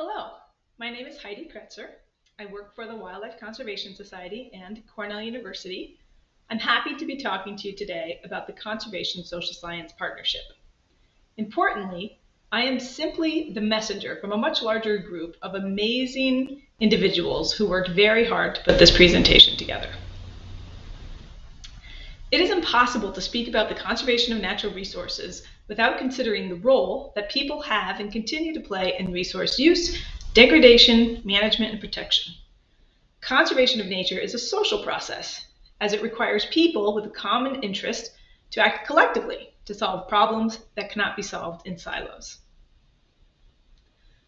Hello, my name is Heidi Kretzer. I work for the Wildlife Conservation Society and Cornell University. I'm happy to be talking to you today about the Conservation Social Science Partnership. Importantly, I am simply the messenger from a much larger group of amazing individuals who worked very hard to put this presentation together. It is impossible to speak about the conservation of natural resources without considering the role that people have and continue to play in resource use, degradation, management, and protection. Conservation of nature is a social process, as it requires people with a common interest to act collectively to solve problems that cannot be solved in silos.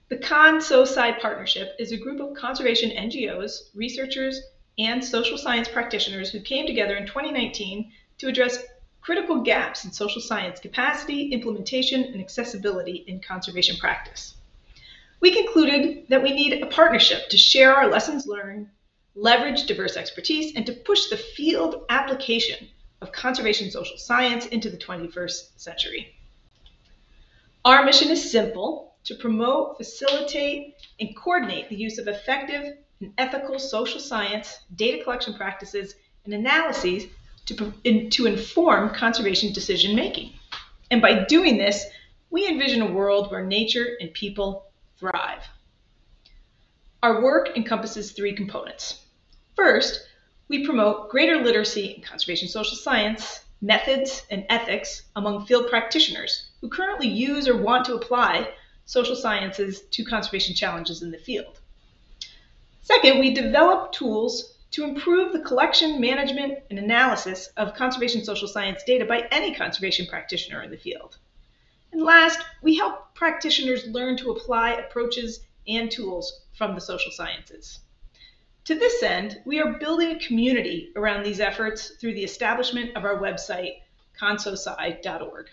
The ConSoSci Partnership is a group of conservation NGOs, researchers, and social science practitioners who came together in 2019 to address critical gaps in social science capacity, implementation, and accessibility in conservation practice. We concluded that we need a partnership to share our lessons learned, leverage diverse expertise, and to push the field application of conservation social science into the 21st century. Our mission is simple: to promote, facilitate, and coordinate the use of effective and ethical social science, data collection practices, and analyses to inform conservation decision making. And by doing this, we envision a world where nature and people thrive. Our work encompasses three components. First, we promote greater literacy in conservation social science, methods, and ethics among field practitioners who currently use or want to apply social sciences to conservation challenges in the field. Second, we develop tools to improve the collection, management, and analysis of conservation social science data by any conservation practitioner in the field. And last, we help practitioners learn to apply approaches and tools from the social sciences. To this end, we are building a community around these efforts through the establishment of our website, ConSoSci.org.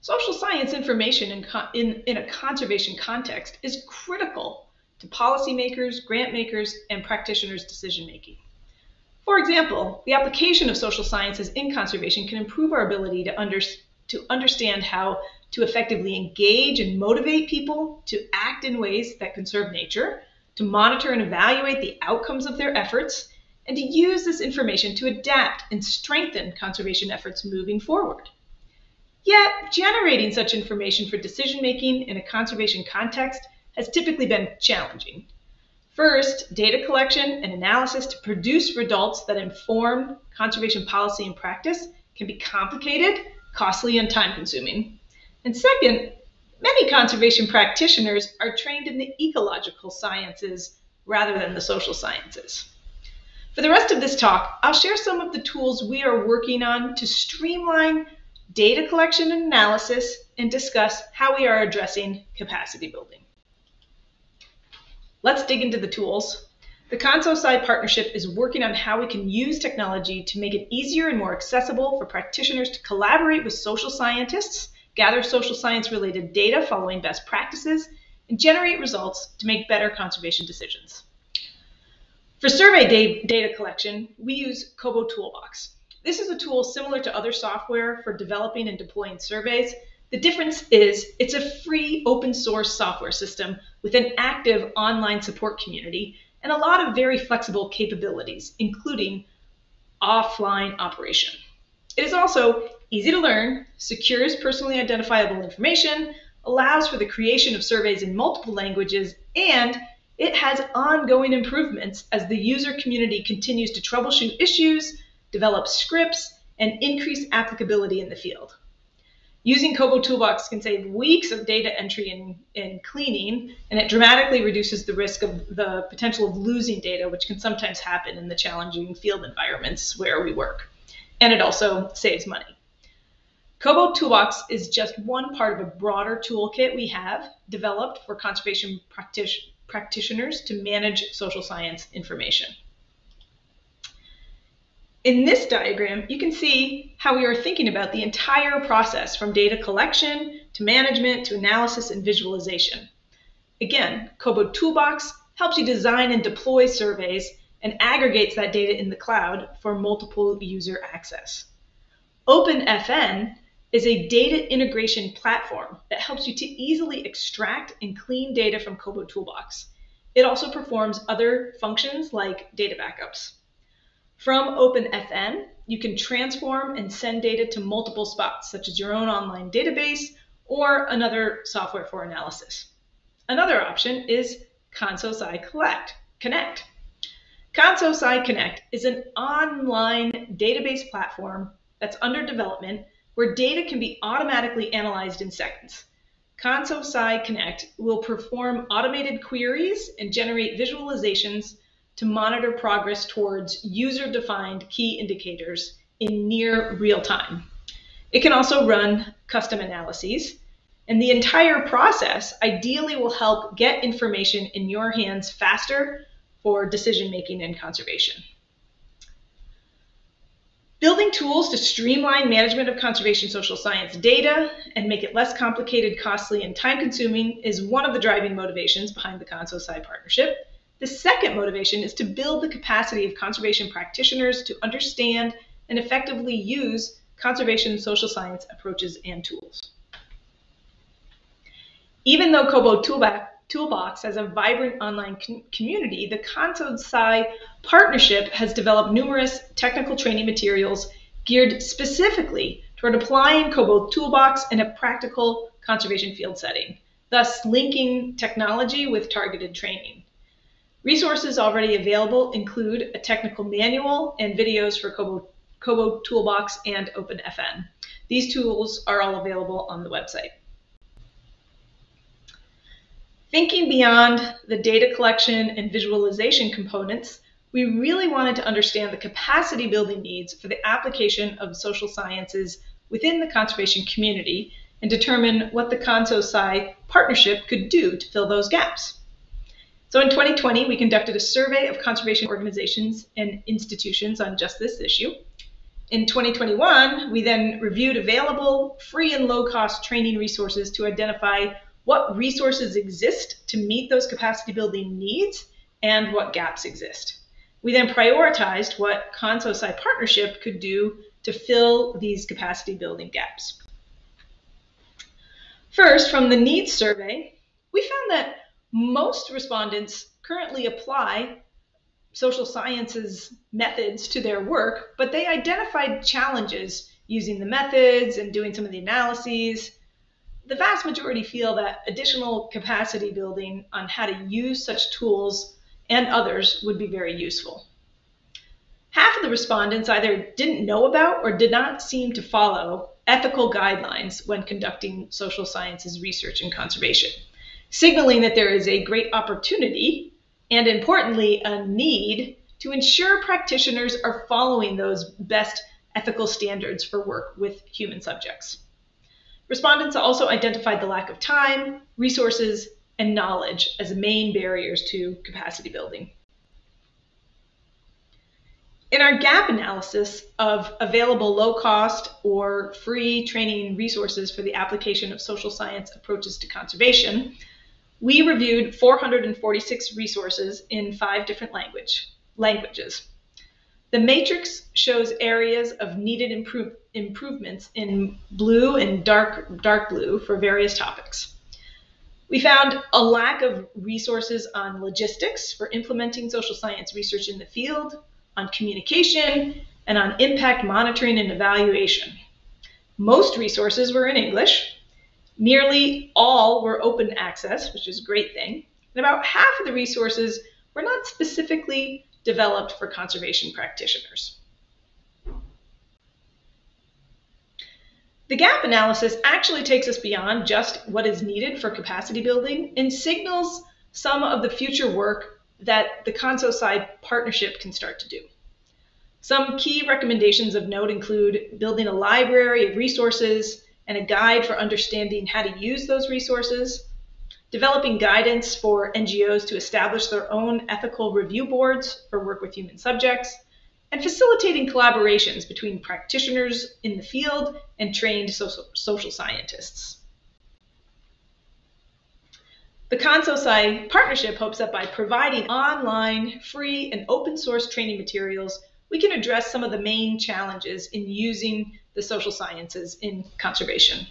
Social science information in a conservation context is critical to policymakers, grant makers, and practitioners' decision making. For example, the application of social sciences in conservation can improve our ability to understand how to effectively engage and motivate people to act in ways that conserve nature, to monitor and evaluate the outcomes of their efforts, and to use this information to adapt and strengthen conservation efforts moving forward. Yet, generating such information for decision-making in a conservation context has typically been challenging. First, data collection and analysis to produce results that inform conservation policy and practice can be complicated, costly, and time-consuming. And second, many conservation practitioners are trained in the ecological sciences rather than the social sciences. For the rest of this talk, I'll share some of the tools we are working on to streamline data collection and analysis, and discuss how we are addressing capacity building. Let's dig into the tools. The ConSoSci Partnership is working on how we can use technology to make it easier and more accessible for practitioners to collaborate with social scientists, gather social science-related data following best practices, and generate results to make better conservation decisions. For survey data collection, we use KoBoToolbox. This is a tool similar to other software for developing and deploying surveys. The difference is it's a free open source software system with an active online support community and a lot of very flexible capabilities, including offline operation. It is also easy to learn, secures personally identifiable information, allows for the creation of surveys in multiple languages, and it has ongoing improvements as the user community continues to troubleshoot issues, develop scripts, and increase applicability in the field. Using KoBoToolbox can save weeks of data entry and cleaning, and it dramatically reduces the risk of the potential of losing data, which can sometimes happen in the challenging field environments where we work. And it also saves money. KoBoToolbox is just one part of a broader toolkit we have developed for conservation practitioners to manage social science information. In this diagram, you can see how we are thinking about the entire process from data collection to management to analysis and visualization. Again, KoBoToolbox helps you design and deploy surveys and aggregates that data in the cloud for multiple user access. OpenFN is a data integration platform that helps you to easily extract and clean data from KoBoToolbox. It also performs other functions like data backups. From OpenFN, you can transform and send data to multiple spots, such as your own online database or another software for analysis. Another option is ConSoSci Connect. ConSoSci Connect is an online database platform that's under development where data can be automatically analyzed in seconds. ConSoSci Connect will perform automated queries and generate visualizations to monitor progress towards user-defined key indicators in near real time. It can also run custom analyses, and the entire process ideally will help get information in your hands faster for decision-making and conservation. Building tools to streamline management of conservation social science data and make it less complicated, costly, and time-consuming is one of the driving motivations behind the ConSoSci Partnership. The second motivation is to build the capacity of conservation practitioners to understand and effectively use conservation social science approaches and tools. Even though KoBoToolbox has a vibrant online community, the ConSoSci Partnership has developed numerous technical training materials geared specifically toward applying KoBoToolbox in a practical conservation field setting, thus linking technology with targeted training. Resources already available include a technical manual and videos for KoBoToolbox and OpenFN. These tools are all available on the website. Thinking beyond the data collection and visualization components, we really wanted to understand the capacity building needs for the application of social sciences within the conservation community and determine what the ConSoSci Partnership could do to fill those gaps. So in 2020, we conducted a survey of conservation organizations and institutions on just this issue. In 2021, we then reviewed available free and low-cost training resources to identify what resources exist to meet those capacity building needs and what gaps exist. We then prioritized what ConSoSci Partnership could do to fill these capacity building gaps. First, from the needs survey, we found that most respondents currently apply social sciences methods to their work, but they identified challenges using the methods and doing some of the analyses. The vast majority feel that additional capacity building on how to use such tools and others would be very useful. Half of the respondents either didn't know about or did not seem to follow ethical guidelines when conducting social sciences research and conservation, signaling that there is a great opportunity and, importantly, a need to ensure practitioners are following those best ethical standards for work with human subjects. Respondents also identified the lack of time, resources, and knowledge as main barriers to capacity building. In our gap analysis of available low-cost or free training resources for the application of social science approaches to conservation, we reviewed 446 resources in 5 different languages. The matrix shows areas of needed improvements in blue and dark blue for various topics. We found a lack of resources on logistics for implementing social science research in the field, on communication, and on impact monitoring and evaluation. Most resources were in English. Nearly all were open access, which is a great thing. And about half of the resources were not specifically developed for conservation practitioners. The gap analysis actually takes us beyond just what is needed for capacity building and signals some of the future work that the ConSoSci Partnership can start to do. Some key recommendations of note include building a library of resources and a guide for understanding how to use those resources, developing guidance for NGOs to establish their own ethical review boards for work with human subjects, and facilitating collaborations between practitioners in the field and trained social scientists. The ConSoSci Partnership hopes that by providing online, free, and open source training materials, we can address some of the main challenges in using the social sciences in conservation.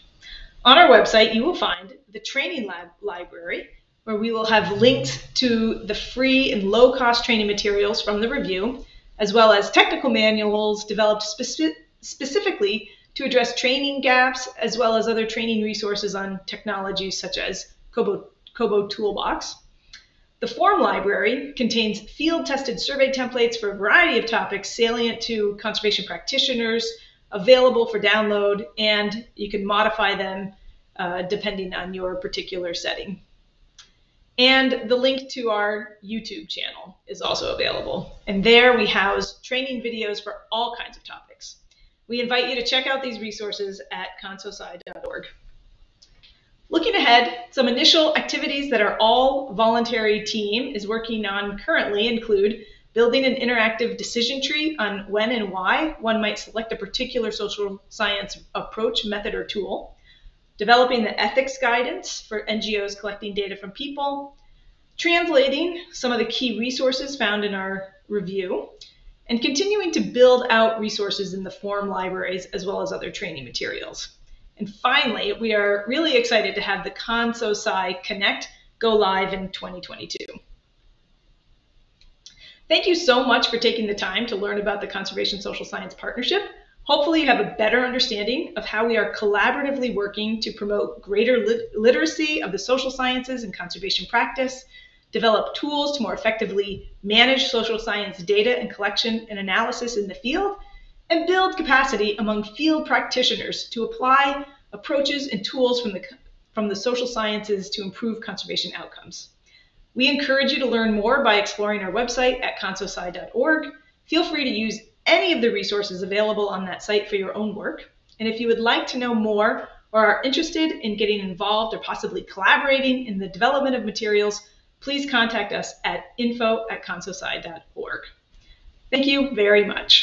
On our website, you will find the training library, where we will have links to the free and low-cost training materials from the review, as well as technical manuals developed specifically to address training gaps, as well as other training resources on technologies such as KoBoToolbox. The form library contains field-tested survey templates for a variety of topics salient to conservation practitioners, available for download, and you can modify them depending on your particular setting. And the link to our YouTube channel is also available. And there we house training videos for all kinds of topics. We invite you to check out these resources at ConSoSci.org. Looking ahead, some initial activities that our all-voluntary team is working on currently include building an interactive decision tree on when and why one might select a particular social science approach, method, or tool, developing the ethics guidance for NGOs collecting data from people, translating some of the key resources found in our review, and continuing to build out resources in the form libraries as well as other training materials. And finally, we are really excited to have the ConSoSci Connect go live in 2022. Thank you so much for taking the time to learn about the Conservation Social Science Partnership. Hopefully you have a better understanding of how we are collaboratively working to promote greater literacy of the social sciences and conservation practice, develop tools to more effectively manage social science data and collection and analysis in the field, and build capacity among field practitioners to apply approaches and tools from the social sciences to improve conservation outcomes. We encourage you to learn more by exploring our website at ConSoSci.org. Feel free to use any of the resources available on that site for your own work. And if you would like to know more or are interested in getting involved or possibly collaborating in the development of materials, please contact us at info@consosci.org. Thank you very much.